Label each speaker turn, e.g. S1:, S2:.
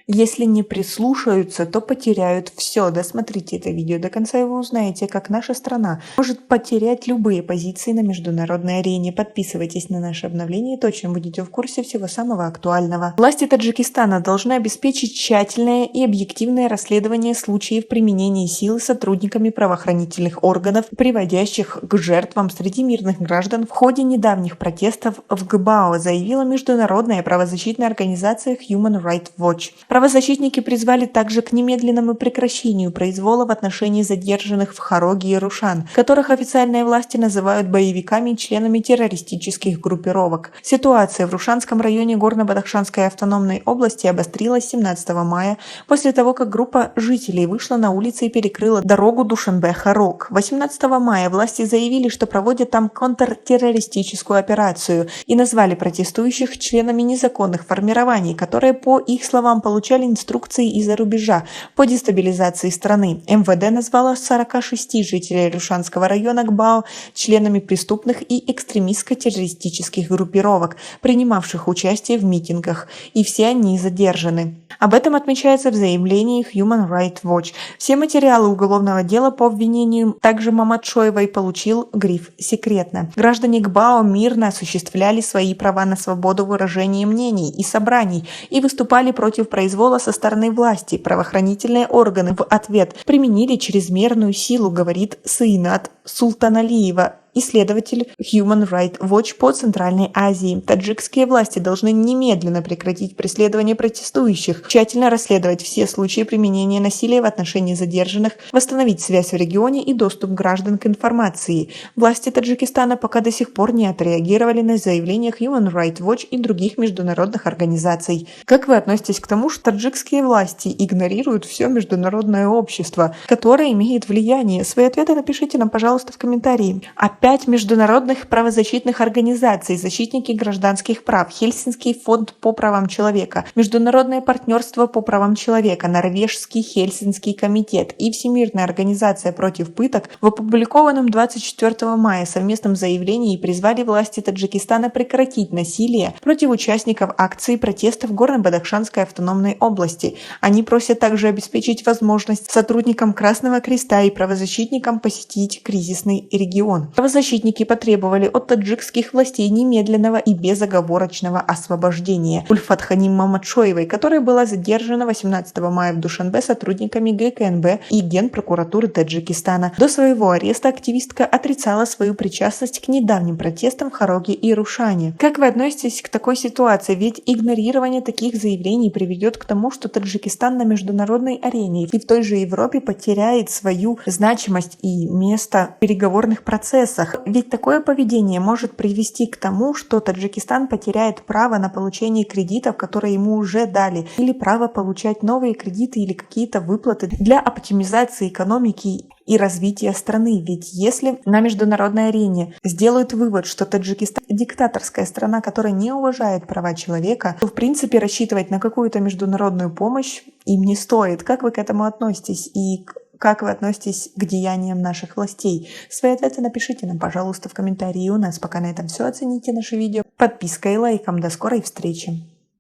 S1: Если не прислушаются, то потеряют все. Досмотрите это видео до конца, и вы узнаете, как наша страна может потерять любые позиции на международной арене. Подписывайтесь на наши обновления и точно будете в курсе всего самого актуального. Власти Таджикистана должны обеспечить тщательное и объективное расследование случаев применения силы сотрудниками правоохранительных органов, приводящих к жертвам среди мирных граждан в ходе недавних протестов в ГБАО, заявила международная правозащитная организация Human Rights Watch. Правозащитники призвали также к немедленному прекращению произвола в отношении задержанных в Хароге и Рушан, которых официальные власти называют боевиками и членами террористических группировок. Ситуация в Рушанском районе Горно-Бадахшанской автономной области обострилась 17 мая после того, как группа жителей вышла на улицы и перекрыла дорогу Душанбе-Харог. 18 мая власти заявили, что проводят там контртеррористическую операцию и назвали протестующих членами незаконных формирований, которые, по их словам, получали инструкции из-за рубежа по дестабилизации страны. МВД назвала 46 жителей Рушанского района ГБАО членами преступных и экстремистско-террористических группировок, принимавших участие в митингах, и все они задержаны. Об этом отмечается в заявлении Human Rights Watch. Все материалы уголовного дела по обвинению также Маматшоевой получил гриф «Секретно». Граждане ГБАО мирно осуществляли свои права на свободу выражения мнений и собраний и выступали против произвола со стороны власти. Правоохранительные органы в ответ применили чрезмерную силу, говорит Саинат Султаналиева, исследователь Human Rights Watch по Центральной Азии. Таджикские власти должны немедленно прекратить преследование протестующих, тщательно расследовать все случаи применения насилия в отношении задержанных, восстановить связь в регионе и доступ граждан к информации. Власти Таджикистана пока до сих пор не отреагировали на заявления Human Rights Watch и других международных организаций. Как вы относитесь к тому, что таджикские власти игнорируют все международное общество, которое имеет влияние? Свои ответы напишите нам, пожалуйста, в комментарии. 5 международных правозащитных организаций, защитники гражданских прав, Хельсинский фонд по правам человека, Международное партнерство по правам человека, Норвежский Хельсинский комитет и Всемирная организация против пыток в опубликованном 24 мая совместном заявлении призвали власти Таджикистана прекратить насилие против участников акции протеста в Горно-Бадахшанской автономной области. Они просят также обеспечить возможность сотрудникам Красного Креста и правозащитникам посетить кризисный регион. Правозащитники потребовали от таджикских властей немедленного и безоговорочного освобождения Ульфатханим Маматшоевой, которая была задержана 18 мая в Душанбе сотрудниками ГКНБ и Генпрокуратуры Таджикистана. До своего ареста активистка отрицала свою причастность к недавним протестам в Хароге и Рушане. Как вы относитесь к такой ситуации? Ведь игнорирование таких заявлений приведет к тому, что Таджикистан на международной арене и в той же Европе потеряет свою значимость и место в переговорных процессах. Ведь такое поведение может привести к тому, что Таджикистан потеряет право на получение кредитов, которые ему уже дали, или право получать новые кредиты или какие-то выплаты для оптимизации экономики и развития страны. Ведь если на международной арене сделают вывод, что Таджикистан диктаторская страна, которая не уважает права человека, то в принципе рассчитывать на какую-то международную помощь им не стоит. Как вы к этому относитесь и как вы относитесь к деяниям наших властей? Свои ответы напишите нам, пожалуйста, в комментарии. У нас пока на этом все. Оцените наше видео подпиской и лайком. До скорой встречи!